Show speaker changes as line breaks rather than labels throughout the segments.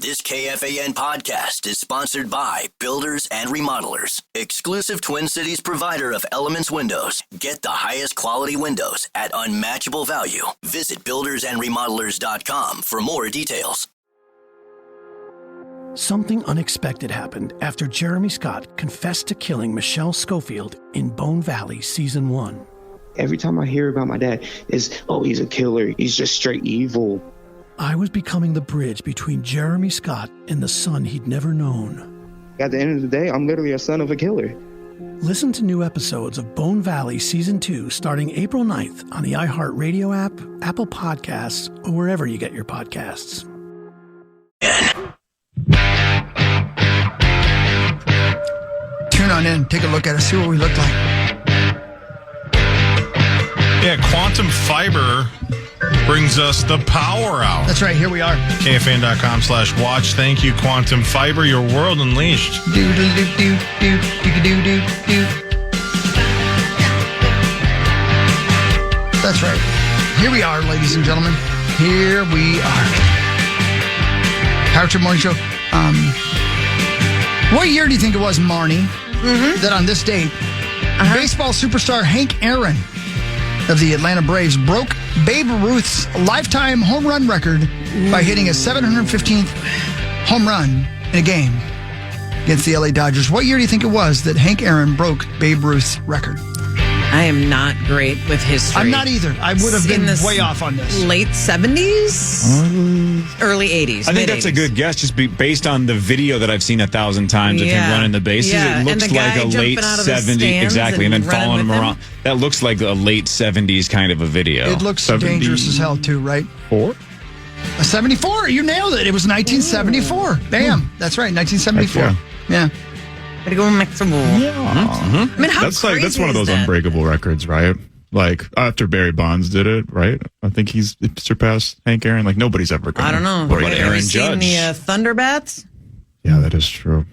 This KFAN podcast is sponsored by Builders and Remodelers, exclusive Twin Cities provider of Elements Windows. Get the highest quality windows at unmatchable value. Visit buildersandremodelers.com for more details.
Something unexpected happened after Jeremy Scott confessed to killing Michelle Schofield in Bone Valley Season 1.
Every time I hear about my dad, it's, oh, he's a killer. He's just straight evil.
I was becoming the bridge between Jeremy Scott and the son he'd never known.
At the end of the day, I'm literally a son of a killer.
Listen to new episodes of Bone Valley Season 2 starting April 9th on the iHeartRadio app, Apple Podcasts, or wherever you get your podcasts.
Tune on in, take a look at us, see what we look like.
Yeah, Quantum Fiber brings us the Power Hour.
That's right, here we are.
KFAN.com/watch. Thank you, Quantum Fiber, your world unleashed.
That's right. Here we are, ladies and gentlemen. Here we are. Power Trip Morning Show. What year do you think it was, Marnie, that on this date, baseball superstar Hank Aaron of the Atlanta Braves broke Babe Ruth's lifetime home run record by hitting his 715th home run in a game against the LA Dodgers? What year do you think it was that Hank Aaron broke Babe Ruth's record?
I am not great with history.
I'm not either. I would have been way off on this.
Late 70s? Early 80s.
I think that's a good guess, just based on the video that I've seen 1,000 times of him running the bases.
Yeah.
It looks like a late 70s. Exactly. And then following him around. That looks like a late 70s kind of a video.
It looks dangerous as hell, too, right? A 74. You nailed it. It was 1974. Bam. That's right. 1974. Yeah.
Gotta go Mexico.
Yeah.
I mean, how
that's
crazy
that's one of those
that?
unbreakable records, right? Like after Barry Bonds did it, right? I think he's surpassed Hank Aaron. Like nobody's ever going.
I don't know.
What about
Have
Aaron
you seen
Judge?
the Thunderbats?
Yeah, that is true.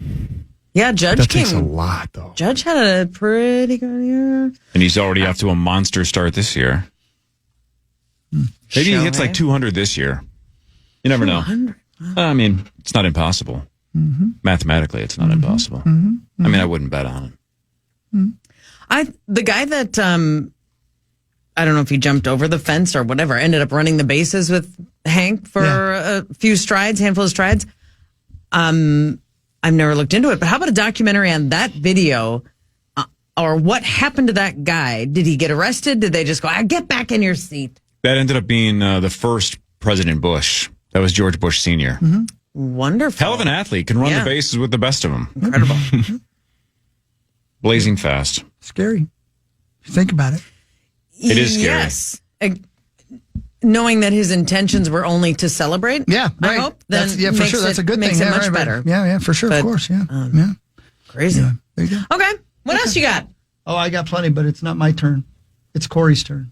Yeah, Judge
That
came.
takes a lot, though.
Judge had a pretty good year.
And he's already off to a monster start this year. Maybe he hits like 200 this year. You never know. I mean, it's not impossible. Mathematically, it's not impossible. I mean, I wouldn't bet on him.
The guy that I don't know if he jumped over the fence or whatever, ended up running the bases with Hank for a few strides, handful of strides. I've never looked into it, but how about a documentary on that video? Or what happened to that guy? Did he get arrested? Did they just go, get back in your seat?
That ended up being the first President Bush. That was George Bush Sr.
Wonderful.
Hell of an athlete. Can run the bases with the best of them.
Incredible.
Blazing fast.
Scary. Think about it.
It is scary.
Yes. Knowing that his intentions were only to celebrate.
Yeah, right.
I hope. Then
for sure. That's a good thing.
Makes it much
right.
better.
Yeah, for sure.
But,
of course. Yeah.
Crazy.
Yeah, there you go.
Okay. What else you got?
Oh, I got plenty, but it's not my turn. It's Corey's turn.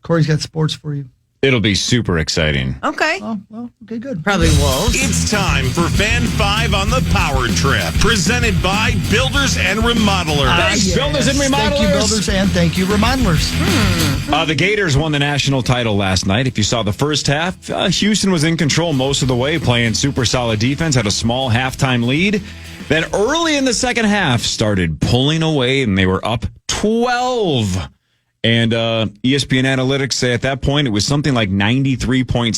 Corey's got sports for you.
It'll be super exciting.
Okay.
Oh, well, okay, good.
Probably Wolves.
It's time for Fan 5 on the Power Trip, presented by Builders and Remodelers.
Thanks, Builders and Remodelers.
Thank you, Builders, and thank you, Remodelers.
The Gators won the national title last night. If you saw the first half, Houston was in control most of the way, playing super solid defense, had a small halftime lead. Then early in the second half, started pulling away, and they were up 12. And ESPN Analytics say at that point it was something like 93.6%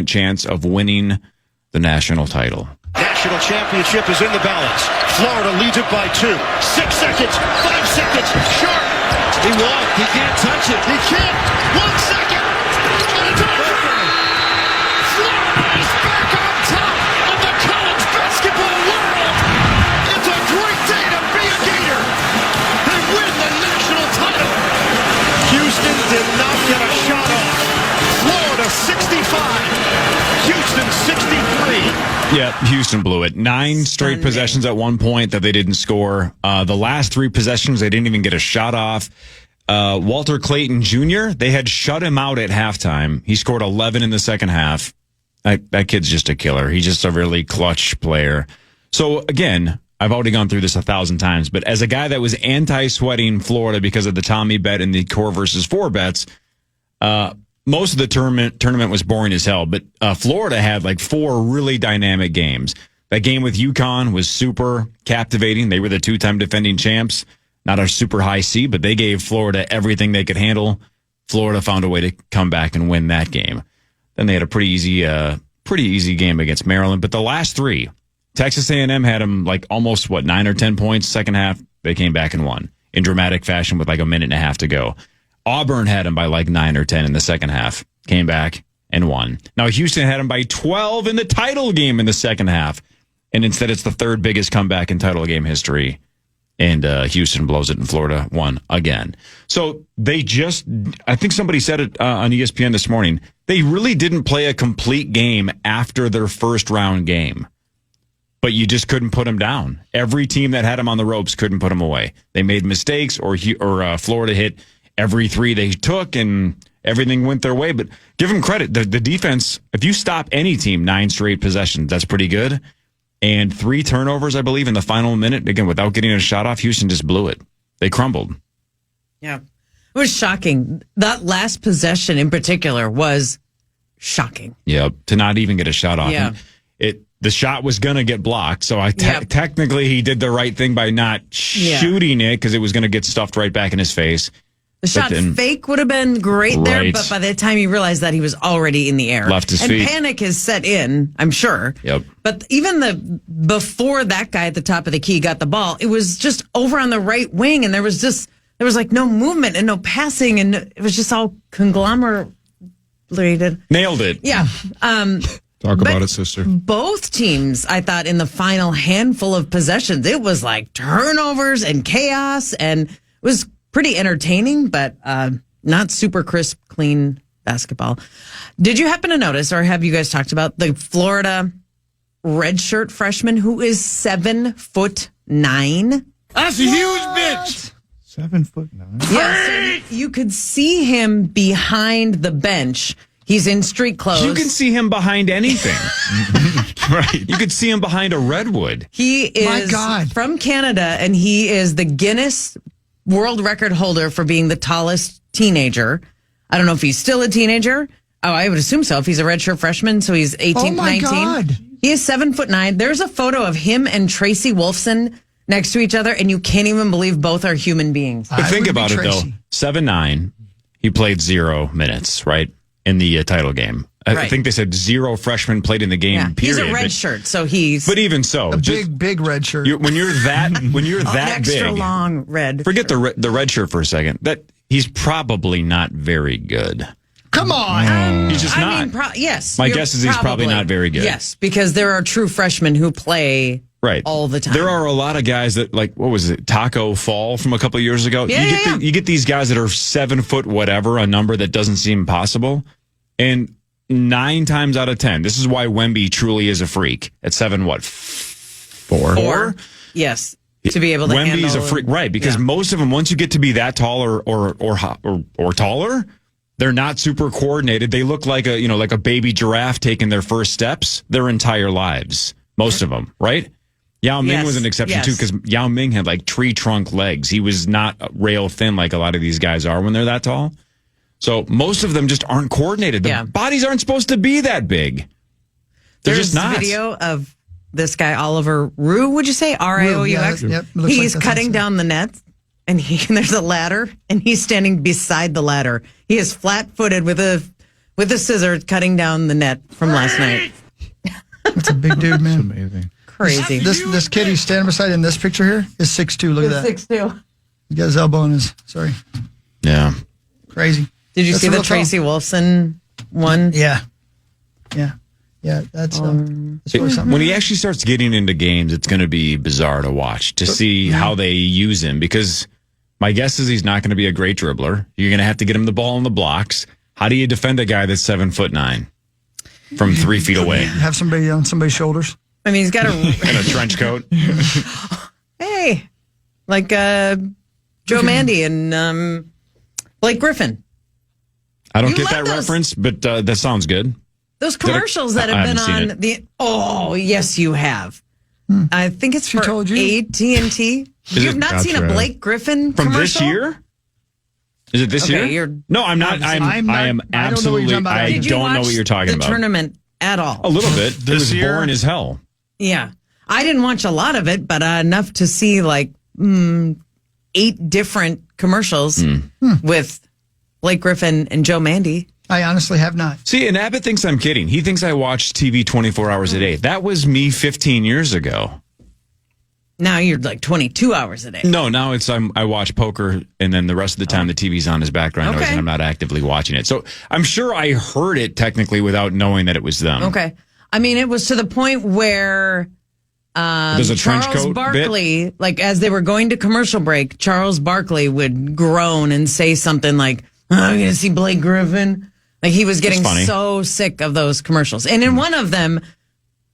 chance of winning the national title.
National championship is in the balance. Florida leads it by 2. 6 seconds. 5 seconds. Sharp. He won't. He can't touch it. He can't. 1 second. And it's over. Florida is back on top of the college basketball world. It's a great day to be a Gator. They win the national title. Houston did not get a shot off. Florida 65. Houston 63.
Yeah, Houston blew it. 9 straight possessions at one point that they didn't score. The last 3 possessions, they didn't even get a shot off. Walter Clayton Jr., they had shut him out at halftime. He scored 11 in the second half. That kid's just a killer. He's just a really clutch player. So, again, I've already gone through this 1,000 times, but as a guy that was anti-sweating Florida because of the Tommy bet and the core versus 4 bets, most of the tournament was boring as hell, but Florida had like 4 really dynamic games. That game with UConn was super captivating. They were the 2-time defending champs. Not a super high seed, but they gave Florida everything they could handle. Florida found a way to come back and win that game. Then they had a pretty easy game against Maryland. But the last 3, Texas A&M had them like almost 9 or 10 points. Second half, they came back and won in dramatic fashion with like a minute and a half to go. Auburn had them by like 9 or 10 in the second half. Came back and won. Now Houston had them by 12 in the title game in the second half. And instead, it's the 3rd biggest comeback in title game history. And Houston blows it, and Florida won again. So I think somebody said it on ESPN this morning, they really didn't play a complete game after their first round game. But you just couldn't put them down. Every team that had them on the ropes couldn't put them away. They made mistakes, or Florida hit every 3 they took, and everything went their way. But give them credit. The defense, if you stop any team 9 straight possessions, that's pretty good. And 3 turnovers, I believe, in the final minute. Again, without getting a shot off, Houston just blew it. They crumbled.
Yeah. It was shocking. That last possession in particular was shocking.
Yeah, to not even get a shot off.
Yeah.
The shot was going to get blocked, so technically he did the right thing by not shooting it because it was going to get stuffed right back in his face.
The shot fake would have been great there, but by the time he realized that, he was already in the air.
Left his feet.
And panic has set in, I'm sure.
Yep.
But even before that guy at the top of the key got the ball, it was just over on the right wing, and there was like no movement and no passing, and it was just all conglomerated.
Nailed it.
Yeah.
Talk about it, sister.
Both teams, I thought, in the final handful of possessions, it was like turnovers and chaos, and it was pretty entertaining, but not super crisp, clean basketball. Did you happen to notice, or have you guys talked about the Florida redshirt freshman who is 7'9"?
That's a huge bitch.
7'9".
Yeah, so you could see him behind the bench. He's in street clothes.
You can see him behind anything. Right. You could see him behind a redwood.
He is
My God.
from Canada, and he is the Guinness world record holder for being the tallest teenager. I don't know if he's still a teenager. Oh, I would assume so. If he's a redshirt freshman, so he's 18,
Oh, my
19.
God.
He is 7'9". There's a photo of him and Tracy Wolfson next to each other, and you can't even believe both are human beings.
But think about it, though. 7'9", he played 0 minutes, right, in the title game. I think they said 0 freshmen played in the game,
Yeah,
period.
he's a red shirt, so he's
But even so.
A big red shirt.
When you're that
extra
big.
long red.
Forget the red shirt for a second. That he's probably not very good.
Come on.
He's just not.
Yes.
My
you're
guess is he's probably not very good.
Yes, because there are true freshmen who play all the time.
There are a lot of guys that, like, what was it, Taco Fall from a couple of years ago? You get these guys that are 7 foot whatever, a number that doesn't seem possible. And 9 times out of 10, this is why Wemby truly is a freak. At 7'4"? 4?
Yes. To be able to handle.
Wemby's a freak, right? Because most of them, once you get to be that tall or taller, they're not super coordinated. They look like a baby giraffe taking their first steps their entire lives. Most of them, right? Yao Ming was an exception too, because Yao Ming had like tree trunk legs. He was not rail thin like a lot of these guys are when they're that tall. So most of them just aren't coordinated. The bodies aren't supposed to be that big. They're just not.
There's a video of this guy, Oliver Rue, would you say? R-I-O-U-X?
Yep.
He's cutting down the net, and there's a ladder, and he's standing beside the ladder. He is flat-footed with a scissor cutting down the net from last night.
That's a big dude, man.
That's amazing.
Crazy.
This kid he's standing beside in this picture here is 6'2". Look at that.
6'2".
He got his elbow in his. Sorry.
Yeah.
Crazy.
Did you
That's
see
a
the
real
Tracy Wolfson one?
Yeah. That's really something.
When he actually starts getting into games, it's going to be bizarre to watch to see how they use him, because my guess is he's not going to be a great dribbler. You're going to have to get him the ball in the blocks. How do you defend a guy that's 7'9" from 3 feet away?
Have somebody on somebody's shoulders.
I mean, he's got
in a trench coat.
Hey, like Joe Mandy and Blake Griffin.
I don't
You
get
love
that
those.
reference, but that sounds good.
Those commercials that have been on the. Oh, yes, you have. I think it's for
told you?
AT&T. You've not seen a
Gotcha.
Blake Griffin
From
commercial?
this year? Is it this
Okay,
year?
you're-
No, I'm not. I am absolutely. I
Did you
don't know
watch
what you're talking
the
about.
tournament at all?
A little bit. It was
year?
boring as hell.
Yeah. I didn't watch a lot of it, but enough to see like 8 different commercials with Blake Griffin and Joe Mandy.
I honestly have not.
See, and Abbott thinks I'm kidding. He thinks I watch TV 24 hours a day. That was me 15 years ago.
Now you're like 22 hours a day.
No, now it's I watch poker, and then the rest of the time the TV's on as background noise,
Okay.
and I'm not actively watching it. So I'm sure I heard it technically without knowing that it was them.
Okay. I mean, it was to the point where
There's a trench
Charles
coat
Barkley, like as they were going to commercial break, Charles Barkley would groan and say something like, I'm going to see Blake Griffin. Like he was getting
funny.
so sick of those commercials. And in one of them,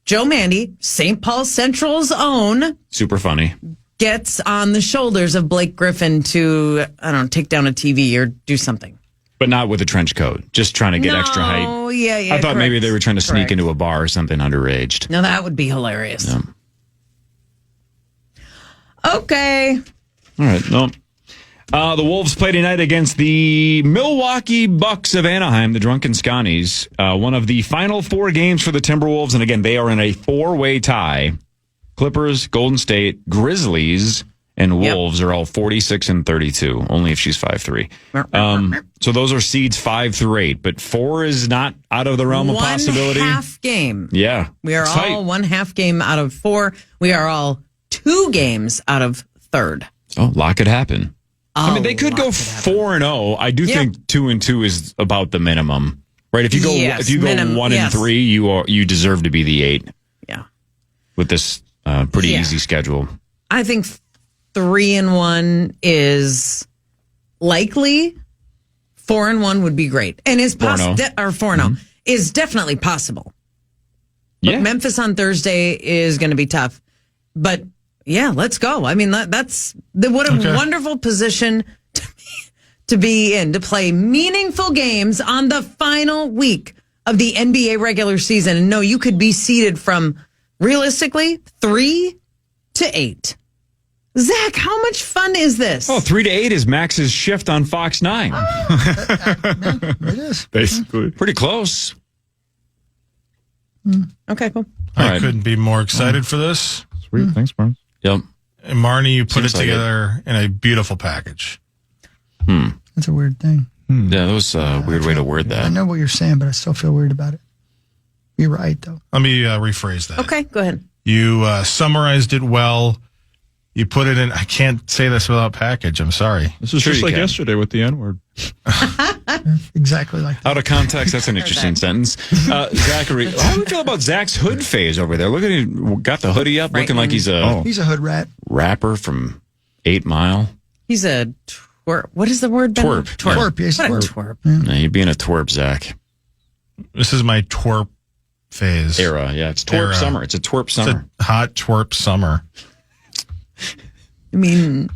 Joe Mandy, St. Paul Central's own,
Super funny.
gets on the shoulders of Blake Griffin to, I don't know, take down a TV or do something.
But not with a trench coat. Just trying to get extra height.
Oh, yeah.
I thought maybe they were trying to sneak
Correct.
into a bar or something underaged.
No, that would be hilarious.
Yeah.
Okay.
All right. No. The Wolves play tonight against the Milwaukee Bucks of Anaheim, the Drunken Scotties. One of the final 4 games for the Timberwolves. And again, they are in a 4-way tie. Clippers, Golden State, Grizzlies, and Wolves are all 46 and 32, only if she's 5'3". So those are seeds 5 through 8, but 4 is not out of the realm of possibility.
1/2 game.
Yeah.
We are
It's
all
tight.
1/2 game out of 4. We are all 2 games out of 3rd.
Oh, a lot could happen. I mean, they could
lot
go
could happen.
4-0. I do
Yeah.
think 2-2 is about the minimum, right? If you go,
Yes,
if you go
minimum,
1-3, you deserve to be the 8
Yeah.
with this pretty
Yeah.
easy schedule.
I think 3-1 is likely. 4-1 would be great. And is
4-0.
or 4-0 is definitely possible.
Yeah,
But Memphis on Thursday is going to be tough. But yeah, let's go. I mean, what a wonderful position to be in, to play meaningful games on the final week of the NBA regular season. And no, you could be seeded from realistically 3 to 8. Zach, how much fun is this?
3 to 8 is Max's shift on Fox 9.
It is.
Basically.
Pretty close.
Okay, cool.
All
I
right.
couldn't be more excited for this.
Sweet. Thanks, Barnes.
Yep.
And Marnie, you put
Seems
it
like
together in a beautiful package.
That's a weird thing.
Yeah, that was a weird way to word
I
that.
know what you're saying, but I still feel weird about it. You're right, though.
Let me rephrase that.
Okay, go ahead.
You summarized it well. You put it in. I can't say this without package. I'm sorry.
This was
Sure
just
you
like
can.
yesterday with the N-word.
Exactly like that.
Out of context, that's an interesting sentence. Zachary, how do we feel about Zach's hood phase over there? Look at him, got the hoodie up, looking like he's a
He's a hood rat.
rapper from 8 Mile.
He's a twerp. What is the word? Ben?
Twerp.
Twerp, yes,
What a
twerp.
twerp.
Nah, you're being a twerp, Zach.
This is my twerp phase.
Era, yeah. It's twerp
Era.
summer. It's a twerp
It's
summer.
a hot twerp summer.
I mean,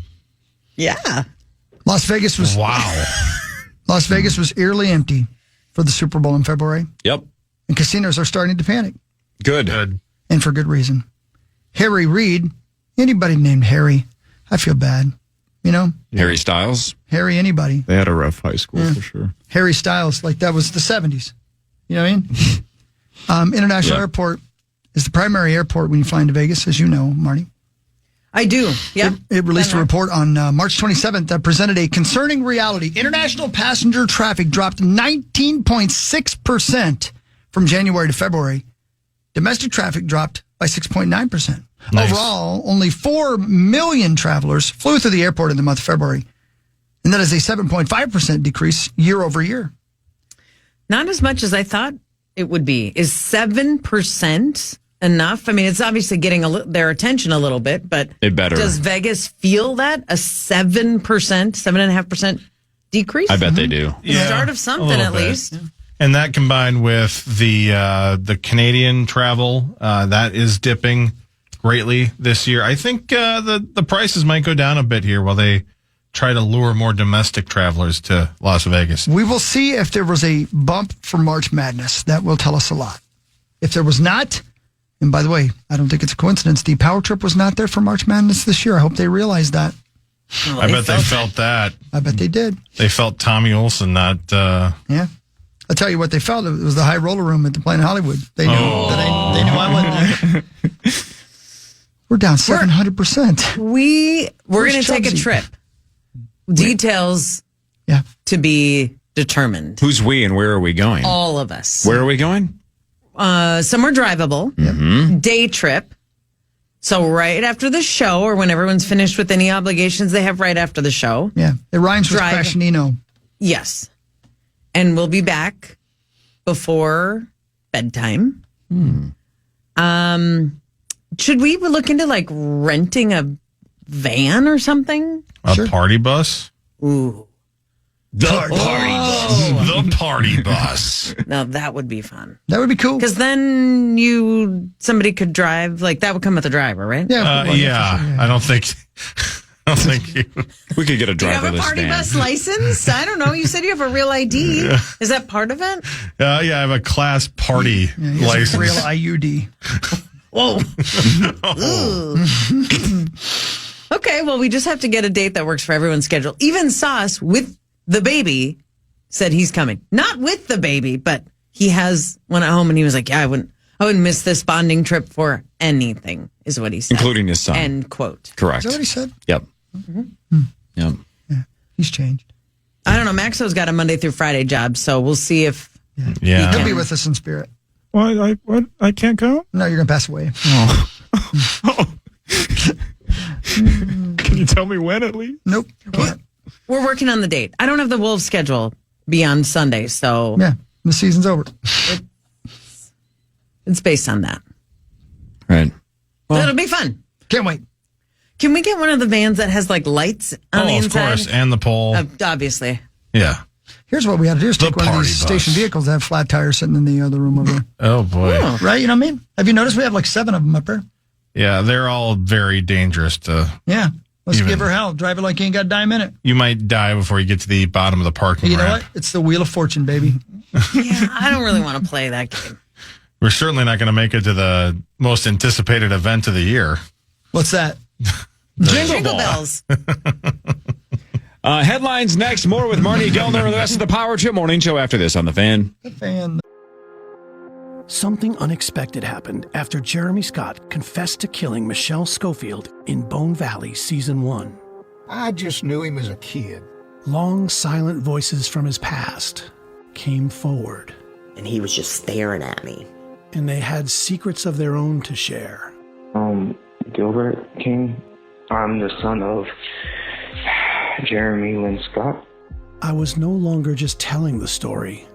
yeah.
Las Vegas was eerily empty for the Super Bowl in February,
Yep.
and casinos are starting to panic,
Good.
Good.
and for good reason. Harry Reid, anybody named Harry, I feel bad. You know,
Harry Styles.
Harry, anybody.
They had a rough high school for sure.
Harry Styles, like that was the 70s. You know what I mean? International
Yeah.
Airport is the primary airport when you fly into Vegas, as you know, Marty.
I do. Yeah.
It released a report on March 27th that presented a concerning reality. International passenger traffic dropped 19.6% from January to February. Domestic traffic dropped by 6.9%.
Nice.
Overall, only 4 million travelers flew through the airport in the month of February. And that is a 7.5% decrease year over year.
Not as much as I thought it would be. Is 7% enough? I mean, it's obviously getting their attention a little bit, but
It better.
does Vegas feel that? A 7%, 7.5% decrease?
I bet they do.
The start of something,
a little
at
bit.
least.
And that combined with the Canadian travel, that is dipping greatly this year. I think the prices might go down a bit here while they try to lure more domestic travelers to Las Vegas.
We will see if there was a bump for March Madness. That will tell us a lot. If there was not, and by the way, I don't think it's a coincidence, the Power Trip was not there for March Madness this year. I hope they realize that.
Oh,
I bet they felt that.
I bet they did.
They felt Tommy Olson not.
Yeah. I'll tell you what they felt. It was the high roller room at the Planet Hollywood. They knew that they knew I wasn't there. We're down 700%.
We're going to take a trip. Details to be determined.
Who's we and where are we going?
All of us.
Where are we going?
Somewhere drivable.
Mm-hmm.
Day trip. So right after the show, or when everyone's finished with any obligations they have right after the show.
Yeah, it rhymes with Fashionino.
Yes. And we'll be back before bedtime. Should we look into like renting a van or something?
A party bus?
Ooh.
The party bus. The party bus.
Now that would be fun.
That would be cool.
Because then somebody could drive, like that would come with a driver, right?
Yeah. I don't think
we could get a driverless van.
Do you have a party bus license? I don't know. You said you have a real ID. Yeah. Is that part of it?
I have a class party license.
A real IUD.
Whoa. Okay, well, we just have to get a date that works for everyone's schedule. Even Sauce with the baby said he's coming. Not with the baby, but he has one at home, and he was like, yeah, I wouldn't miss this bonding trip for anything, is what he said.
Including his son.
End quote.
Correct.
Is that what he said?
Yep.
Mm-hmm.
Yep.
Yeah, he's changed.
I don't know. Maxo's got a Monday through Friday job, so we'll see if
he'll be with us in spirit.
What? I can't go?
No, you're going to pass away.
Can you tell me when at least?
Nope.
We're working on the date. I don't have the Wolves schedule beyond Sunday, so
yeah, the season's over.
It's based on that.
Right.
Well, it'll be fun.
Can't wait.
Can we get one of the vans that has like lights on the inside?
Of course, and the pole.
Obviously.
Yeah.
Here's what we had to do: is take one of these station vehicles that have flat tires sitting in the other room over there.
Oh boy!
Right? You know what I mean? Have you noticed we have like 7 of them up there?
Yeah, they're all very dangerous to.
Yeah, let's give her hell. Drive it like you ain't got a dime in it.
You might die before you get to the bottom of the parking ramp.
You know what? It's the Wheel of Fortune, baby.
Yeah, I don't really want to play that game.
We're certainly not going to make it to the most anticipated event of the year.
What's that?
Jingle bells.
Headlines next. More with Marnie Gellner and the rest of the Power Trip Morning Show after this on The Fan.
The Fan.
Something unexpected happened after Jeremy Scott confessed to killing Michelle Schofield in Bone Valley Season 1.
I just knew him as a kid.
Long, silent voices from his past came forward.
And he was just staring at me.
And they had secrets of their own to share.
Gilbert King. I'm the son of Jeremy Lynn Scott.
I was no longer just telling the story.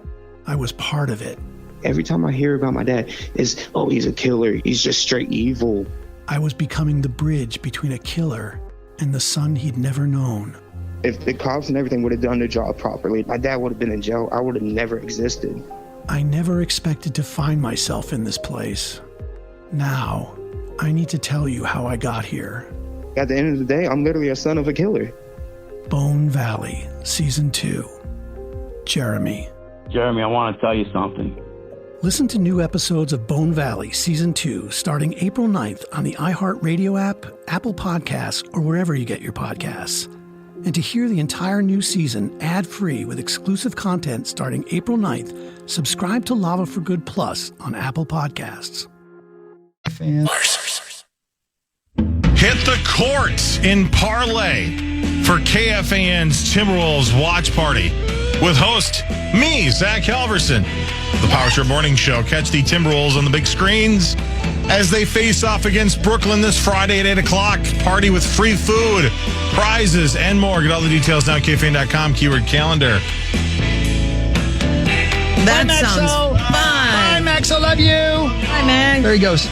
I was part of it.
Every time I hear about my dad, it's, oh, he's a killer. He's just straight evil.
I was becoming the bridge between a killer and the son he'd never known.
If the cops and everything would have done their job properly, my dad would have been in jail. I would have never existed.
I never expected to find myself in this place. Now, I need to tell you how I got here.
At the end of the day, I'm literally a son of a killer.
Bone Valley, Season 2. Jeremy.
Jeremy, I want to tell you something.
Listen to new episodes of Bone Valley Season 2 starting April 9th on the iHeartRadio app, Apple Podcasts, or wherever you get your podcasts. And to hear the entire new season ad-free with exclusive content starting April 9th, subscribe to Lava for Good Plus on Apple Podcasts.
Hit the court in parlay for KFAN's Timberwolves Watch Party with host me, Zach Halverson. The Power Trip Morning Show. Catch the Timberwolves on the big screens as they face off against Brooklyn this Friday at 8 o'clock. Party with free food, prizes, and more. Get all the details now at KFAN.com, keyword calendar.
That sounds fun.
Bye, Max. I love you.
Hi, Max.
There he goes.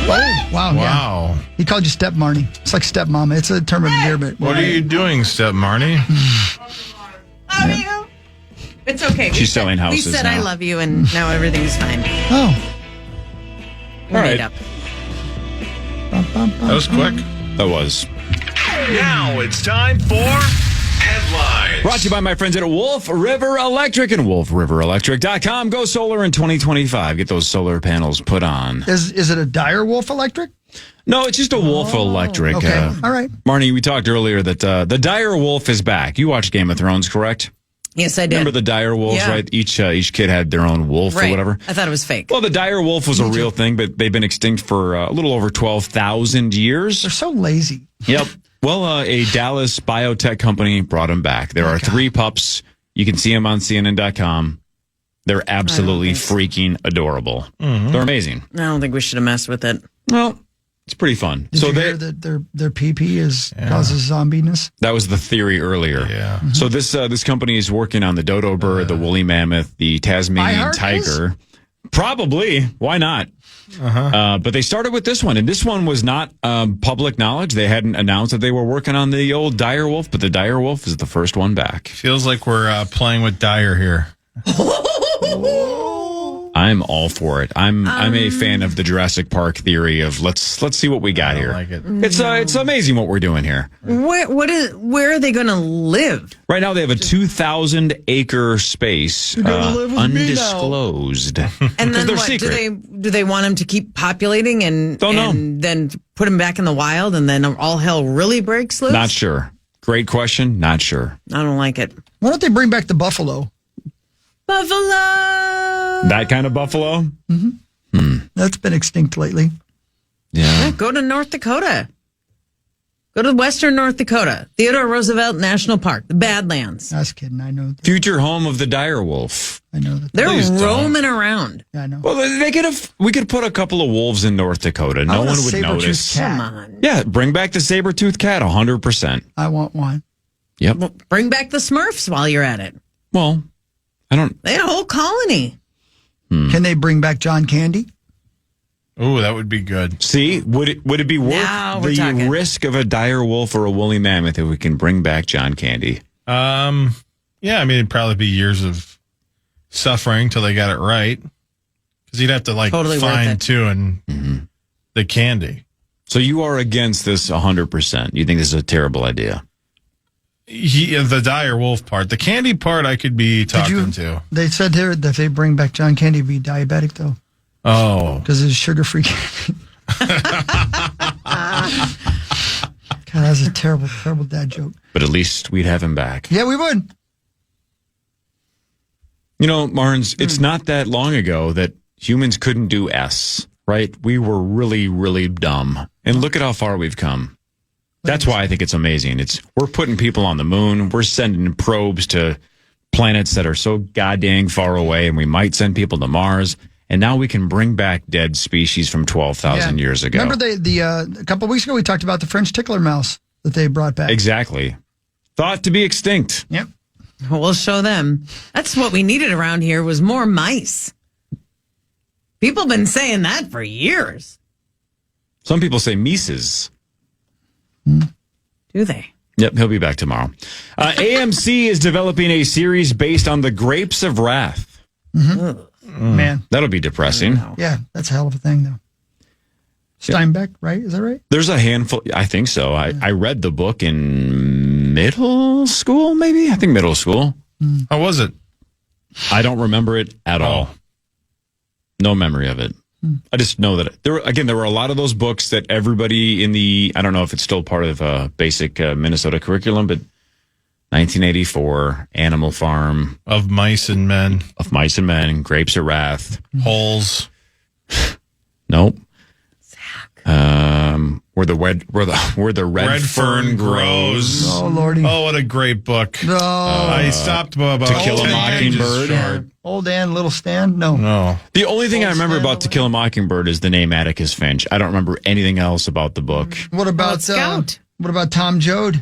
Oh, wow.
Wow.
Yeah. He called you Step Marnie. It's like Step Mama. It's a term of endearment.
What are you doing, Step Marnie?
Love you. It's okay.
She's selling houses
We said
now.
I love you, and now everything's fine.
Oh.
We're
All
made
right.
up.
That was quick.
That was.
Now it's time for Headlines.
Brought to you by my friends at Wolf River Electric and wolfriverelectric.com. Go solar in 2025. Get those solar panels put on.
Is it a Dire Wolf Electric?
No, it's just a Wolf Electric.
Okay. All right.
Marnie, we talked earlier that the Dire Wolf is back. You watched Game of Thrones, correct?
Yes, I did.
Remember the dire wolves, right? Each kid had their own wolf or whatever.
I thought it was fake.
Well, the dire wolf was a real thing, but they've been extinct for a little over 12,000 years.
They're so lazy.
Yep. Well, a Dallas biotech company brought them back. There are 3 pups. You can see them on CNN.com. They're absolutely freaking adorable. Mm-hmm. They're amazing.
I don't think we should have messed with it.
Well, it's pretty fun.
Did you hear that their pee-pee causes zombiness?
That was the theory earlier.
Yeah.
Mm-hmm. So this company is working on the dodo bird, the woolly mammoth, the Tasmanian tiger. Probably. Why not? But they started with this one, and this one was not public knowledge. They hadn't announced that they were working on the old dire wolf, but the dire wolf is the first one back.
Feels like we're playing with dire here.
I'm all for it. I'm a fan of the Jurassic Park theory of let's see what we got here.
Like it.
It's amazing what we're doing here.
Where are they going to live?
Right now they have a 2,000 acre space undisclosed.
And then
they're
what?
secret.
Do they want them to keep populating and then put them back in the wild and then all hell really breaks loose?
Not sure. Great question. Not sure.
I don't like it.
Why don't they bring back the buffalo?
Buffalo.
That kind of buffalo?
Mm-hmm. That's been extinct lately.
Yeah.
Go to North Dakota. Go to western North Dakota. Theodore Roosevelt National Park, the Badlands.
I was kidding. I know.
Future home of the dire wolf.
I know that.
They're roaming around.
Yeah, I know.
Well, we could put a couple of wolves in North Dakota. No one would notice.
Come on.
Yeah, bring back the saber-toothed cat 100%.
I want one.
Yep.
Well, bring back the Smurfs while you're at it.
Well,
They had a whole colony.
Can they bring back John Candy?
Oh, that would be good.
See, would it be worth the risk of a dire wolf or a woolly mammoth if we can bring back John Candy?
Yeah, I mean, it'd probably be years of suffering till they got it right. Because you'd have to fine tune the candy.
So you are against this 100%. You think this is a terrible idea?
The dire wolf part. The candy part I could be talking to.
They said here that if they bring back John Candy, he'd be diabetic, though.
Oh.
Because it's sugar-free candy. God, that's a terrible, terrible dad joke.
But at least we'd have him back.
Yeah, we would.
You know, Marnes, it's not that long ago that humans couldn't do S, right? We were really, really dumb. And look at how far we've come. That's why I think it's amazing. We're putting people on the moon. We're sending probes to planets that are so goddamn far away, and we might send people to Mars. And now we can bring back dead species from 12,000 years ago.
Remember a couple of weeks ago we talked about the French tickler mouse that they brought back.
Exactly. Thought to be extinct.
Yep.
We'll show them. That's what we needed around here was more mice. People have been saying that for years.
Some people say Mises.
Do they?
Yep, he'll be back tomorrow. AMC is developing a series based on the Grapes of Wrath.
Man.
That'll be depressing.
Yeah, that's a hell of a thing, though. Steinbeck, right? Is that right?
There's a handful. I think so. I read the book in middle school, maybe? I think middle school.
How was it?
I don't remember it at all. No memory of it. I just know that there were a lot of those books that everybody I don't know if it's still part of basic Minnesota curriculum, but 1984, Animal Farm.
Of Mice and Men.
Grapes of Wrath.
Holes.
Nope. Where the red fern grows.
Oh, Lordy.
Oh, what a great book.
No.
I stopped about
To Kill a Mockingbird.
Old Ann, Little Stan? No.
The only thing I remember about To Kill a Mockingbird is the name Atticus Finch. I don't remember anything else about the book.
What about
Scout?
What about Tom Joad?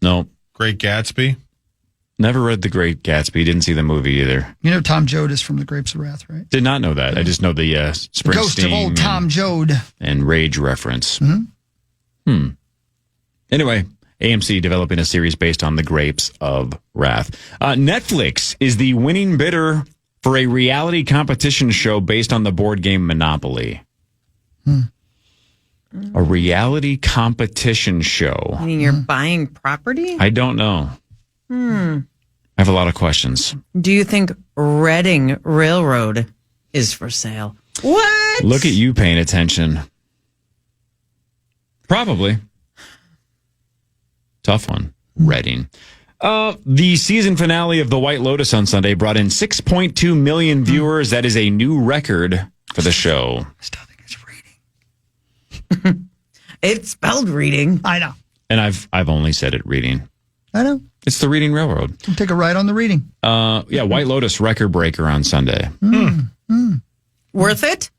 No.
Great Gatsby.
Never read The Great Gatsby. Didn't see the movie either.
You know Tom Joad is from the Grapes of Wrath, right?
Did not know that. I just know the Springsteen.
Ghost of old Tom Joad.
And Rage reference. Anyway, AMC developing a series based on the Grapes of Wrath. Netflix is the winning bidder for a reality competition show based on the board game Monopoly. A reality competition show.
Meaning you're buying property?
I don't know. I have a lot of questions.
Do you think Reading Railroad is for sale? What?
Look at you paying attention. Probably. Tough one. Reading. The season finale of The White Lotus on Sunday brought in 6.2 million viewers. That is a new record for the show.
I still think it's reading.
It's spelled reading.
I know.
And I've only said it reading.
I know.
It's the Reading Railroad.
We'll take a ride on the reading.
Yeah, White Lotus record breaker on Sunday.
Worth it?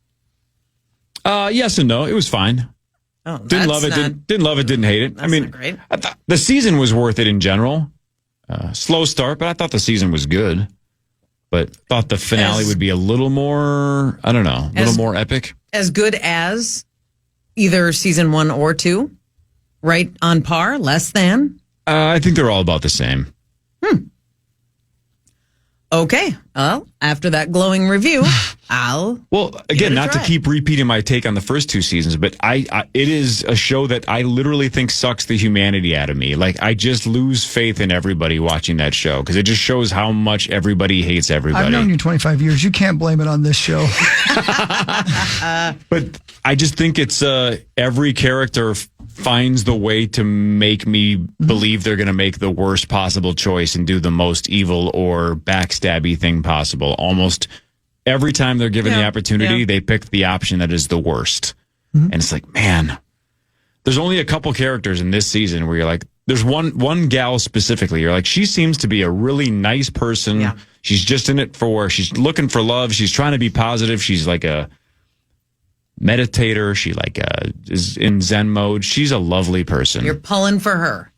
Yes and no. It was fine.
Oh,
didn't love it. Didn't love it. Didn't hate it. I mean,
great.
I thought the season was worth it in general. Slow start, but I thought the season was good. But thought the finale would be a little more, I don't know, a little more epic.
As good as either season 1 or 2? Right on par? Less than?
I think they're all about the same.
Okay. Well, after that glowing review,
Well, again, not to keep repeating my take on the first 2 seasons, but it is a show that I literally think sucks the humanity out of me. Like, I just lose faith in everybody watching that show because it just shows how much everybody hates everybody.
I've known you 25 years. You can't blame it on this show.
But I just think it's every character finds the way to make me believe they're going to make the worst possible choice and do the most evil or backstabby thing possible. Almost every time they're given the opportunity, they pick the option that is the worst. And it's like, man, there's only a couple characters in this season where you're like, there's one gal specifically. You're like, she seems to be a really nice person. Yeah. She's just in it she's looking for love. She's trying to be positive. She's like a meditator. She is in Zen mode. She's a lovely person.
You're pulling for her.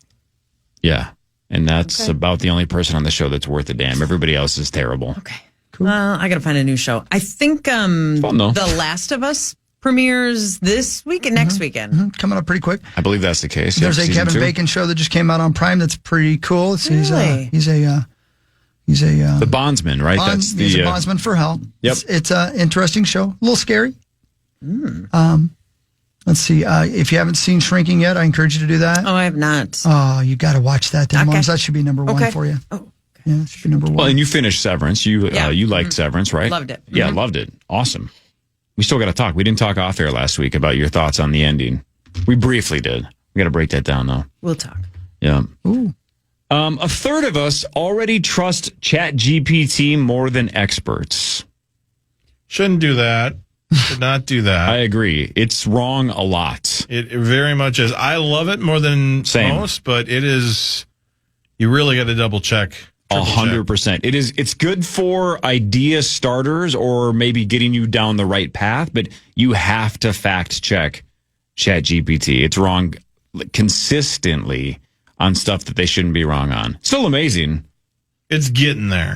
Yeah. And that's about the only person on the show that's worth a damn. Everybody else is terrible.
Okay. Cool. I got to find a new show. I think The Last of Us premieres this week and next weekend.
Coming up pretty quick.
I believe that's the case.
There's a Kevin
2.
Bacon show that just came out on Prime that's pretty cool. He's
the bondsman, right?
He's a bondsman for hell.
Yep.
It's an interesting show. A little scary. Let's see. If you haven't seen Shrinking yet, I encourage you to do that.
Oh, I have not.
Oh, you got to watch that then, Moms. That should be number 1 for you.
Oh.
Yeah, that should be number 1.
Well, and you finished Severance. You liked Severance, right?
Loved it.
Yeah, loved it. Awesome. We still got to talk. We didn't talk off air last week about your thoughts on the ending. We briefly did. We got to break that down, though.
We'll talk.
Yeah.
Ooh.
A third of us already trust ChatGPT more than experts.
Shouldn't do that. Should not do that.
I agree. It's wrong a lot.
It very much is. I love it more than most, but it is. You really got to double check.
100%. It's good for idea starters or maybe getting you down the right path, but you have to fact check ChatGPT. It's wrong consistently on stuff that they shouldn't be wrong on. Still amazing.
It's getting there.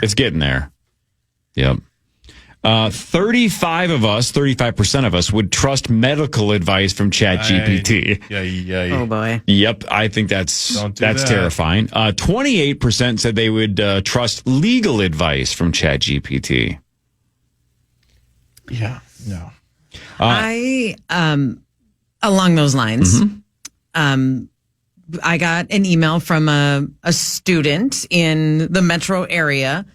Yep. 35% of us would trust medical advice from ChatGPT.
Oh boy.
Yep, I think that's terrifying. 28% said they would trust legal advice from ChatGPT.
Yeah, no.
I along those lines, I got an email from a student in the metro area,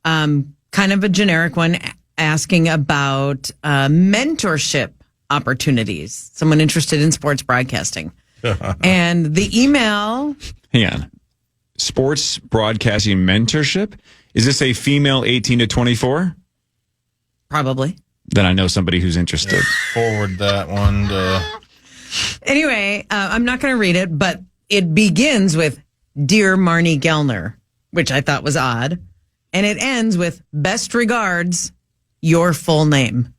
kind of a generic one, asking about mentorship opportunities, someone interested in sports broadcasting. And the email...
Hang on. Sports broadcasting mentorship? Is this a female 18 to 24?
Probably.
Then I know somebody who's interested.
Forward that one to...
Anyway, I'm not going to read it, but it begins with Dear Marnie Gellner, which I thought was odd. And it ends with best regards, your full name.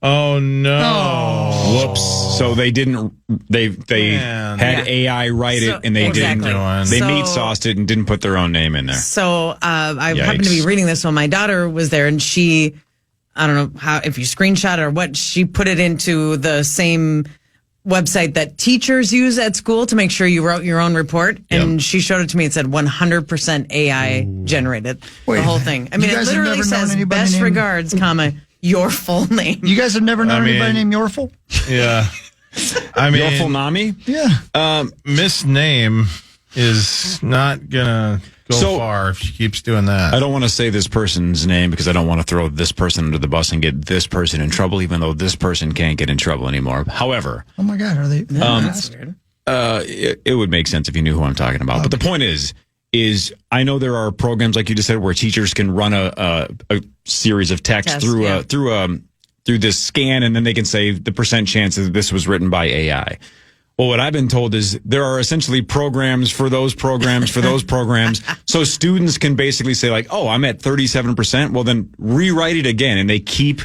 Oh no!
Oh. Whoops! So they didn't. They had AI write it, and they didn't. They meat sauced it and didn't put their own name in there.
So I happened to be reading this when my daughter was there, and she, I don't know how if you screenshot it or what, she put it into the same website that teachers use at school to make sure you wrote your own report, and she showed it to me. It said 100% AI generated the whole thing. I mean, it literally says best regards, comma, your full name.
You guys have never known anybody named Yorful?
Yeah. I mean,
Yorful Nami?
Yeah.
Miss Name is not gonna go far if she keeps doing that.
I don't want to say this person's name because I don't want to throw this person under the bus and get this person in trouble, even though this person can't get in trouble anymore. However,
oh my God, are they?
That's weird.
It would make sense if you knew who I'm talking about. But the point is I know there are programs, like you just said, where teachers can run a series of text through this scan, and then they can say the percent chance that this was written by AI. Well, what I've been told is there are essentially programs for those programs for those programs. So students can basically say like, oh, I'm at 37%. Well, then rewrite it again. And they keep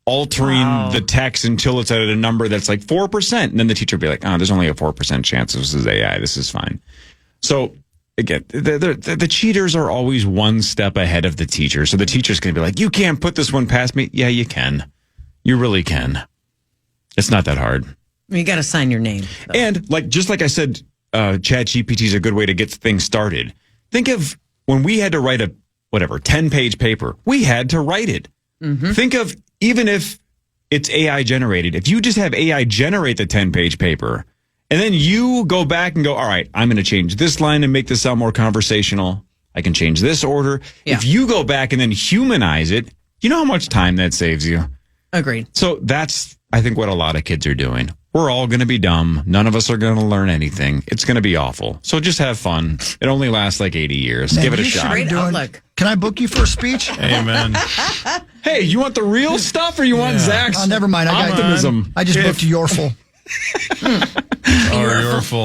altering the text until it's at a number that's like 4%. And then the teacher will be like, oh, there's only a 4% chance this is AI. This is fine. So again, the cheaters are always one step ahead of the teacher. So the teacher's going to be like, you can't put this one past me. Yeah, you can. You really can. It's not that hard.
You got to sign your name. Though.
And just like I said, ChatGPT is a good way to get things started. Think of when we had to write a 10-page paper. We had to write it. Mm-hmm. Think of even if it's AI generated. If you just have AI generate the 10-page paper, and then you go back and go, all right, I'm going to change this line and make this sound more conversational. I can change this order. Yeah. If you go back and then humanize it, you know how much time that saves you?
Agreed.
So that's, I think, what a lot of kids are doing. We're all going to be dumb. None of us are going to learn anything. It's going to be awful. So just have fun. It only lasts like 80 years.
Man,
give it a shot.
Great outlook.
Can I book you for a speech?
Amen.
Hey, you want the real stuff or you want Zach's
never mind.
optimism?
I just booked Yorful.
Yorful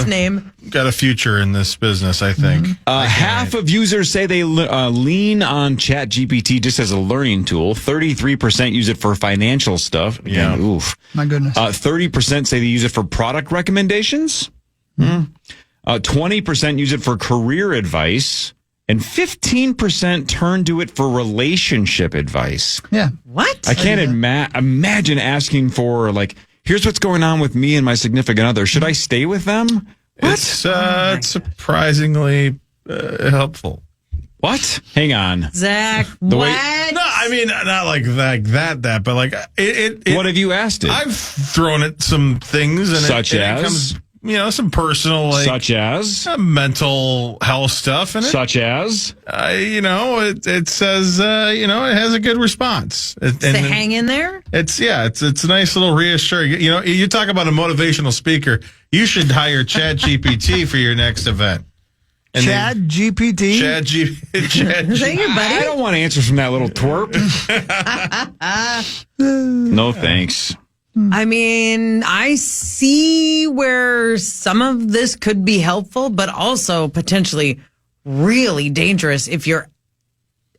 name.
Got a future in this business, I think.
Mm-hmm. Half of users say they lean on ChatGPT just as a learning tool. 33% use it for financial stuff. Again, oof.
My goodness.
30% say they use it for product recommendations. 20% use it for career advice. And 15% turn to it for relationship advice.
Yeah.
What?
I can't imagine asking for, like, here's what's going on with me and my significant other. Should I stay with them?
What? It's surprisingly helpful.
What? Hang on.
Zach,
No, I mean, not like that, but like it.
What have you asked it?
I've thrown it some things. And
Such as?
It comes, some personal, like.
Such as?
Mental health stuff in it.
Such as?
It says, it has a good response.
Hang in there?
It's a nice little reassuring. You talk about a motivational speaker. You should hire ChatGPT for your next event.
ChatGPT?
Is that your buddy?
I don't want answers from that little twerp. No thanks.
I mean, I see where some of this could be helpful, but also potentially really dangerous if you're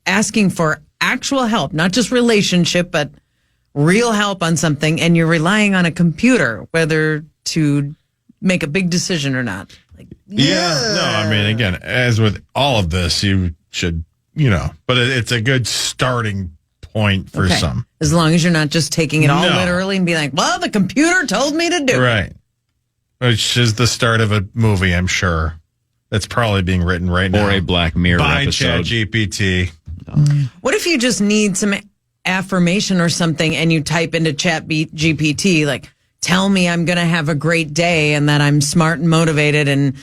asking for actual help, not just relationship, but real help on something, and you're relying on a computer, whether to make a big decision or not.
Again, as with all of this, you should, but it's a good starting point for some.
As long as you're not just taking it all literally and being like, well, the computer told me to do it.
Right. Which is the start of a movie, I'm sure. That's probably being written right now.
Or a Black Mirror
by
episode.
ChatGPT.
What if you just need some affirmation or something and you type into ChatGPT, like, tell me I'm going to have a great day and that I'm smart and motivated and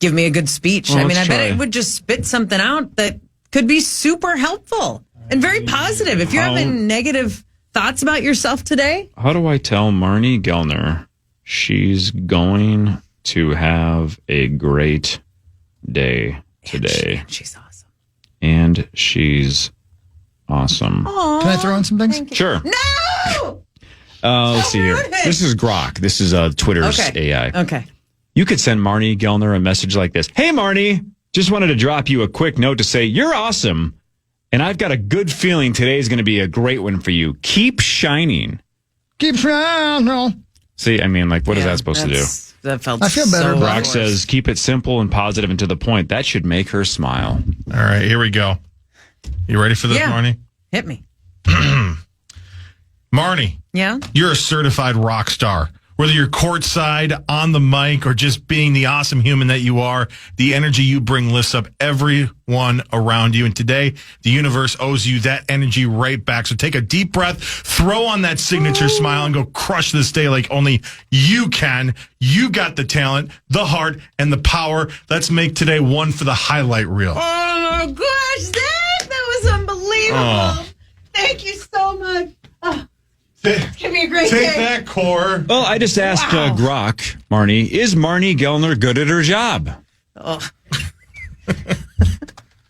give me a good speech.
Well,
I bet
try.
it would just spit something out that could be super helpful and very positive. If you're having negative thoughts about yourself today.
How do I tell Marnie Gellner she's going to have a great day today?
She's awesome.
And she's awesome.
Aww,
Can I throw in some things?
Sure.
No!
Let's see here. This is Grok. This is Twitter's AI.
Okay.
You could send Marnie Gellner a message like this. Hey, Marnie, just wanted to drop you a quick note to say you're awesome. And I've got a good feeling today is going to be a great one for you. Keep shining.
Keep shining.
See, I mean, like, what is that supposed to do?
That felt
I feel better.
so
Grok says, keep it simple and positive and to the point. That should make her smile.
All right, here we go. You ready for this, Marnie?
Hit me.
Marnie.
Yeah?
You're a certified rock star. Whether you're courtside, on the mic, or just being the awesome human that you are, the energy you bring lifts up everyone around you. And today, the universe owes you that energy right back. So take a deep breath, throw on that signature smile, and go crush this day like only you can. You got the talent, the heart, and the power. Let's make today one for the highlight reel.
Oh, my gosh, Zach, that was unbelievable.
Oh.
Thank you so much. Oh. Give me a great
Take
day.
that, Core.
Well, I just asked Grok, Marnie, is Marnie Gellner good at her job?
Oh.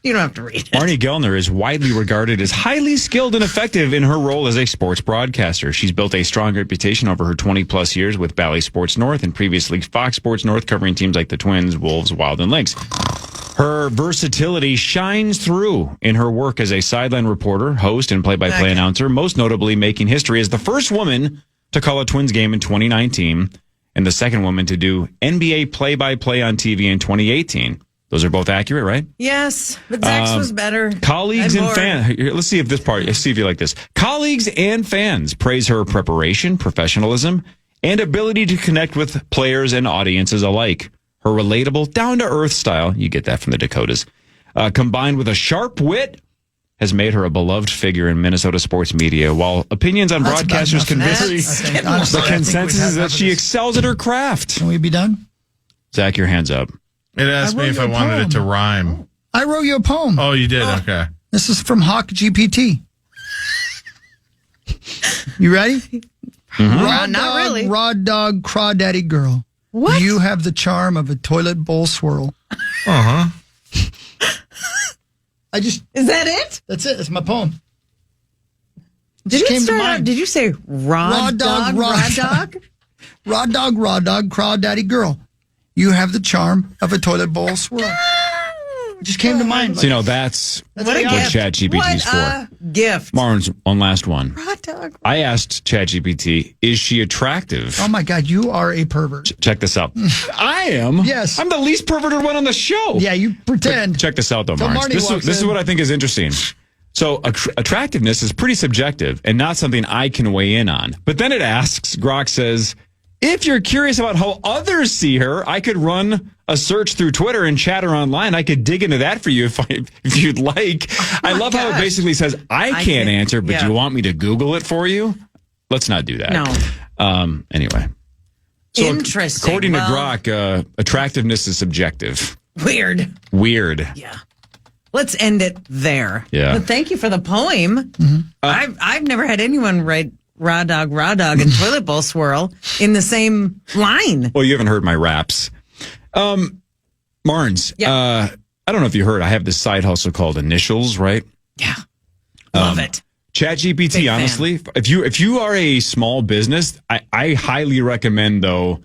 You don't have to read it.
Marnie Gellner is widely regarded as highly skilled and effective in her role as a sports broadcaster. She's built a strong reputation over her 20-plus years with Bally Sports North and previously Fox Sports North, covering teams like the Twins, Wolves, Wild, and Lynx. Her versatility shines through in her work as a sideline reporter, host, and play-by-play announcer, most notably making history as the first woman to call a Twins game in 2019 and the second woman to do NBA play-by-play on TV in 2018. Those are both accurate, right?
Yes, but Zach's was better.
Colleagues and fans. Let's see if this part. Let's see if you like this. Colleagues and fans praise her preparation, professionalism, and ability to connect with players and audiences alike. Her relatable, down-to-earth style, you get that from the Dakotas, combined with a sharp wit, has made her a beloved figure in Minnesota sports media. While opinions on broadcasters can vary, the consensus is that she excels at her craft.
Can we be done?
Zach, your hands up.
It asked me if I wanted it to rhyme.
I wrote you a poem.
Oh, you did? Okay.
This is from Hawk GPT. You ready?
Not really.
Raw dog, crawdaddy girl.
What?
You have the charm of a toilet bowl swirl.
Uh-huh.
Is that it?
That's it. That's my poem.
Did you start out? Did you say raw dog? Raw dog?
Raw dog, crawdaddy girl. You have the charm of a toilet bowl swirl. It just came to mind.
So, that's
what
what
a gift.
ChatGPT's for.
Gift.
Marnes, one last one.
Raw dog.
I asked ChatGPT, is she attractive?
Oh, my God. You are a pervert.
Check this out. I am?
Yes.
I'm the least perverted one on the show.
Yeah, you pretend.
But check this out, though,
Till
Marnes.
Marnie
This is what I think is interesting. So attractiveness is pretty subjective and not something I can weigh in on. But then it asks, Grok says, if you're curious about how others see her, I could run a search through Twitter and chatter online. I could dig into that for you if you'd like. I love how it basically says, I can't answer, but you want me to Google it for you? Let's not do that.
No.
Anyway. So
interesting.
According to Grok, attractiveness is subjective.
Weird.
Yeah.
Let's end it there.
Yeah.
But thank you for the poem. I've never had anyone write raw dog, and toilet bowl swirl in the same line.
Well, you haven't heard my raps. Marnes, I don't know if you heard, I have this side hustle called Initials, right?
Yeah. Love it.
ChatGPT, honestly, if you are a small business, I highly recommend, though,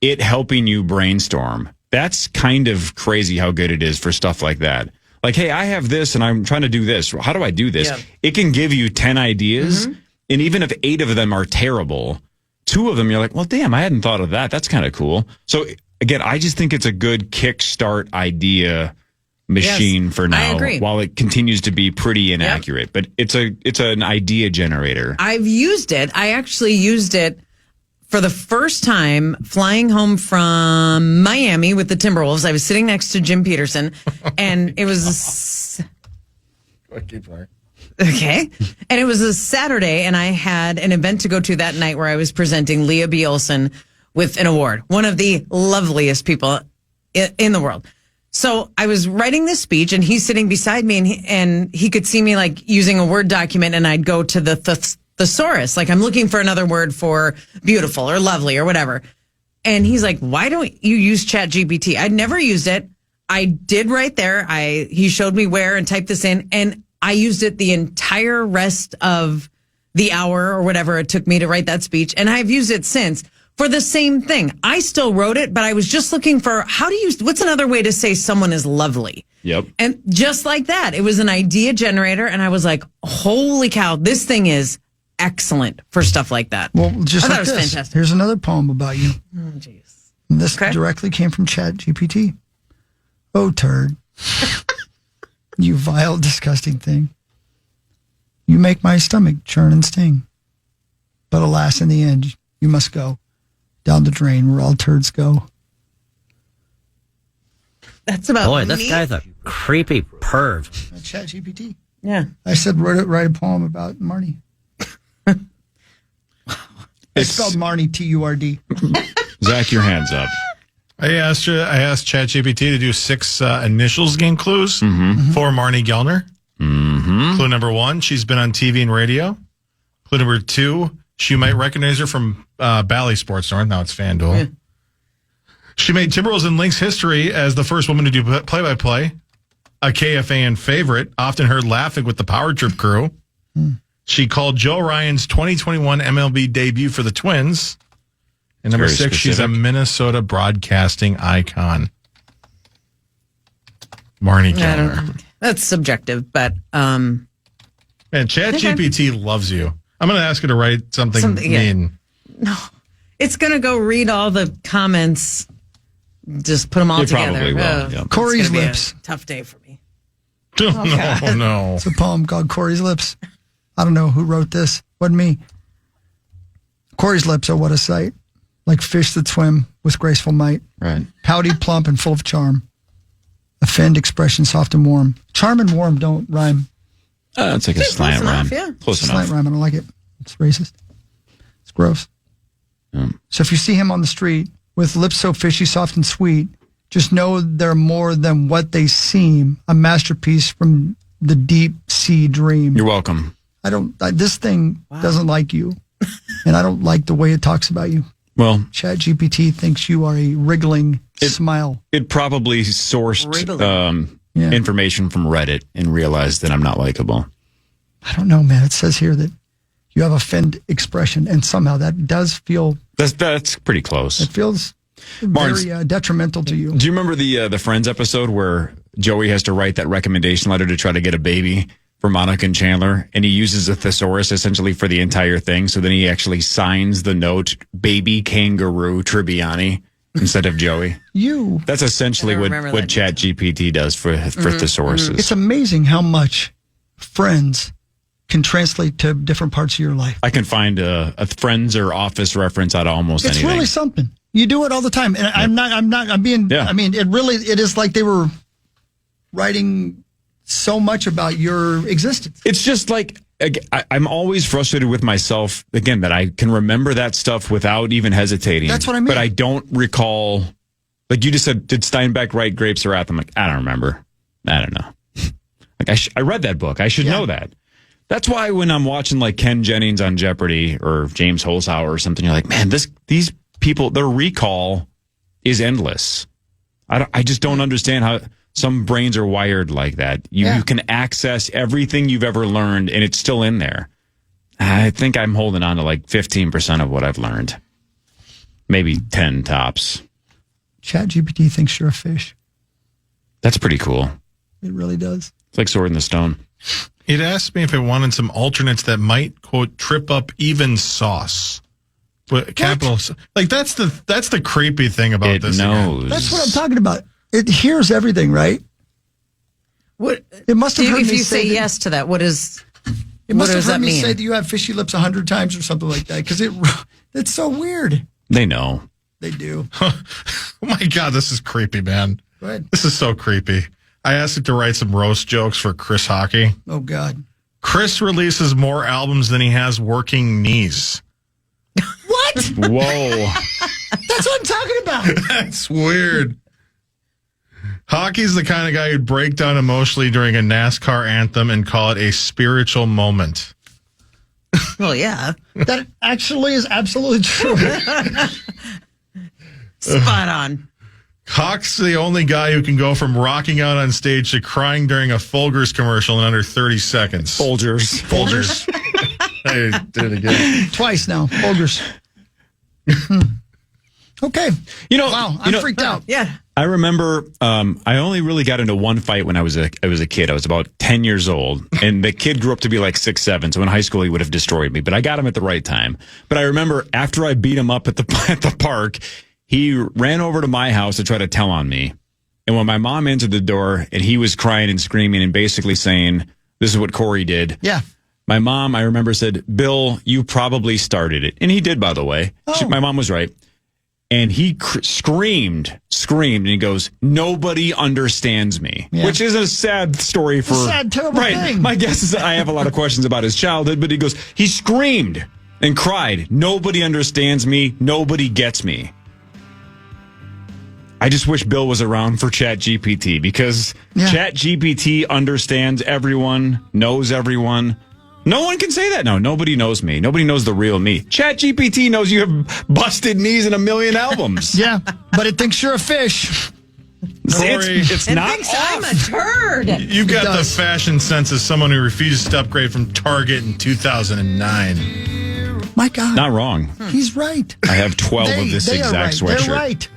it helping you brainstorm. That's kind of crazy how good it is for stuff like that. Like, hey, I have this and I'm trying to do this. How do I do this? Yeah. It can give you 10 ideas. Mm-hmm. And even if 8 of them are terrible, 2 of them, you're like, well, damn, I hadn't thought of that. That's kind of cool. So, again, I just think it's a good kickstart idea machine for now.
I agree.
While it continues to be pretty inaccurate. But it's an idea generator.
I've used it. I actually used it for the first time flying home from Miami with the Timberwolves. I was sitting next to Jim Peterson, and it was... Okay. And it was a Saturday, and I had an event to go to that night where I was presenting Leah B. Olson with an award, one of the loveliest people in the world. So I was writing this speech, and he's sitting beside me, and he could see me like using a Word document, and I'd go to the thesaurus. Like, I'm looking for another word for beautiful or lovely or whatever. And he's like, why don't you use ChatGPT? I'd never used it. I did right there. He showed me where and typed this in, and I used it the entire rest of the hour or whatever it took me to write that speech. And I've used it since for the same thing. I still wrote it, but I was just looking for what's another way to say someone is lovely?
Yep.
And just like that, it was an idea generator. And I was like, holy cow, this thing is excellent for stuff like that.
Well, just
I
like
thought it was
this.
Fantastic.
Here's another poem about you.
Oh, jeez.
This directly came from ChatGPT. Oh, turd. You vile, disgusting thing. You make my stomach churn and sting. But alas, in the end, you must go. down the drain where all turds go.
That's about
Boy,
me.
this guy's a creepy perv.
ChatGPT.
Yeah.
I said write a poem about Marnie. I spelled Marnie Turd.
Zach, your hand's up.
I asked ChatGPT to do 6 initials game clues for Marnie Gellner.
Mm-hmm.
Clue number 1, she's been on TV and radio. Clue number 2, she might recognize her from Bally Sports North. Now it's FanDuel.
Yeah.
She made Timberwolves and Lynx history as the first woman to do play-by-play. A KFAN favorite, often heard laughing with the Power Trip crew. She called Joe Ryan's 2021 MLB debut for the Twins. And number 6, she's a Minnesota broadcasting icon. Marnie Gellner.
That's subjective, but
Man, ChatGPT loves you. I'm going to ask her to write something mean.
No, it's going to go read all the comments, just put them all together.
Probably will. Yep.
Corey's Lips.
Tough day for me.
No.
It's a poem called Corey's Lips. I don't know who wrote this. Wasn't me. Corey's lips are what a sight. Like fish that swim with graceful might.
Right.
Pouty, plump, and full of charm. Offend expression, soft and warm. Charm and warm don't rhyme.
It's like a slant rhyme.
Yeah.
Close
It's a
enough.
slant rhyme. I don't like it. It's racist. It's gross. So if you see him on the street with lips so fishy, soft, and sweet, just know they're more than what they seem. A masterpiece from the deep sea dream.
You're welcome.
This thing doesn't like you. And I don't like the way it talks about you.
Well,
ChatGPT thinks you are a wriggling smile.
It probably sourced information from Reddit and realized that I'm not likable.
I don't know, man. It says here that you have offend expression, and somehow that does feel...
That's pretty close.
It feels very detrimental to you.
Do you remember the Friends episode where Joey has to write that recommendation letter to try to get a baby for Monica and Chandler, and he uses a thesaurus essentially for the entire thing, so then he actually signs the note, Baby Kangaroo Tribbiani, instead of Joey? That's essentially what ChatGPT does for thesauruses.
It's amazing how much Friends can translate to different parts of your life.
I can find a Friends or Office reference out of almost anything.
It's really something. You do it all the time. And I'm being, I mean, it is like they were writing so much about your existence.
It's just like, I'm always frustrated with myself, again, that I can remember that stuff without even hesitating.
That's what I mean.
But I don't recall, like you just said, did Steinbeck write Grapes of Wrath? I'm like, I don't remember. I don't know. Like I read that book. I should know that. That's why when I'm watching like Ken Jennings on Jeopardy or James Holzhauer or something, you're like, man, these people, their recall is endless. I just don't understand how some brains are wired like that. You can access everything you've ever learned, and it's still in there. I think I'm holding on to like 15% of what I've learned. Maybe 10 tops.
ChatGPT thinks you're a fish.
That's pretty cool.
It really does.
It's like Sword in the Stone.
It asked me if I wanted some alternates that might, quote, trip up even sauce. But capital, like that's the creepy thing about this.
Knows.
That's what I'm talking about. It hears everything, right?
What
it must have heard
if
me
you say yes to that? What does
it must
what
have
does
heard
that
me
mean?
say that you have fishy lips 100 times or something like that? Because it's so weird.
They know.
They do.
Oh my God, this is creepy, man.
Go ahead.
This is so creepy. I asked it to write some roast jokes for Chris Hockey.
Oh God.
Chris releases more albums than he has working knees.
What?
Whoa.
That's what I'm talking about.
That's weird. Hockey's the kind of guy who'd break down emotionally during a NASCAR anthem and call it a spiritual moment.
Well, yeah.
That actually is absolutely true.
Spot on.
Hawk's the only guy who can go from rocking out on stage to crying during a Folgers commercial in under 30 seconds.
Folgers.
I did it again.
Twice now. Folgers. Okay. Wow, I'm freaked out.
Yeah.
I remember I only really got into one fight when I was a kid. I was about 10 years old, and the kid grew up to be like 6'7", so in high school he would have destroyed me, but I got him at the right time. But I remember after I beat him up at the park, he ran over to my house to try to tell on me. And when my mom entered the door and he was crying and screaming and basically saying, this is what Corey did.
Yeah.
My mom, I remember, said, Bill, you probably started it. And he did, by the way.
Oh.
My mom was right. And he screamed, and he goes, "Nobody understands me," which is a sad story for
a sad, terrible thing.
My guess is I have a lot of questions about his childhood, but he screamed and cried, "Nobody understands me. Nobody gets me." I just wish Bill was around for ChatGPT because ChatGPT understands everyone, knows everyone. No one can say that now. Nobody knows me. Nobody knows the real me. ChatGPT knows you have busted knees in 1 million albums.
Yeah, but it thinks you're a fish.
It's not
thinks I'm a turd.
You've got the fashion sense as someone who refused to upgrade from Target in 2009.
My God.
Not wrong.
He's right.
I have 12 of this exact sweatshirt.
They're right.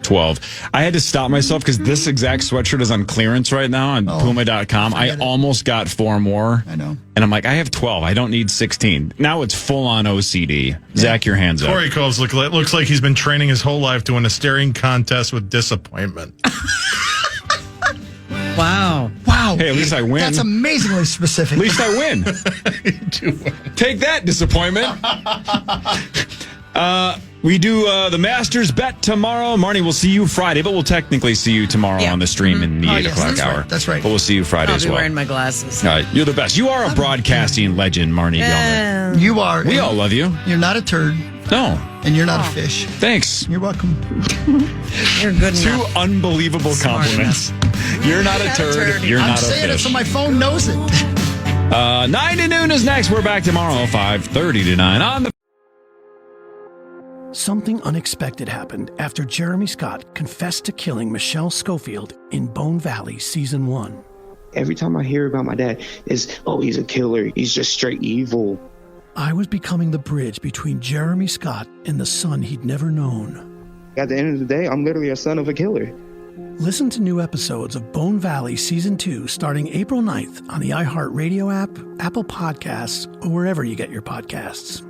12. I had to stop myself because this exact sweatshirt is on clearance right now on Puma.com. I almost got 4 more.
I know.
And I'm like, I have 12. I don't need 16. Now it's full on OCD. Zach, your hands up.
Corey Coles looks like he's been training his whole life to win a staring contest with disappointment.
Wow.
Hey, at least I win.
That's amazingly specific.
At least I win.
You do win.
Take that, disappointment. We do the Masters bet tomorrow. Marnie, we'll see you Friday, but we'll technically see you tomorrow on the stream in the 8 o'clock hour.
Right. That's right.
But we'll see you Friday as well.
I'll be wearing my glasses.
You're the best. You are a broadcasting legend, Marnie Gellner.
You are.
We all love you.
You're not a turd.
No.
And you're not a fish.
Thanks.
You're welcome.
You're good enough.
2 unbelievable compliments. You're not a turd. You're not a fish.
I'm saying it so my phone knows it.
9 to noon is next. We're back tomorrow, 5:30 to 9 on the...
Something unexpected happened after Jeremy Scott confessed to killing Michelle Schofield in Bone Valley Season 1.
Every time I hear about my dad, it's, oh, he's a killer. He's just straight evil.
I was becoming the bridge between Jeremy Scott and the son he'd never known.
At the end of the day, I'm literally a son of a killer.
Listen to new episodes of Bone Valley Season 2 starting April 9th on the iHeartRadio app, Apple Podcasts, or wherever you get your podcasts.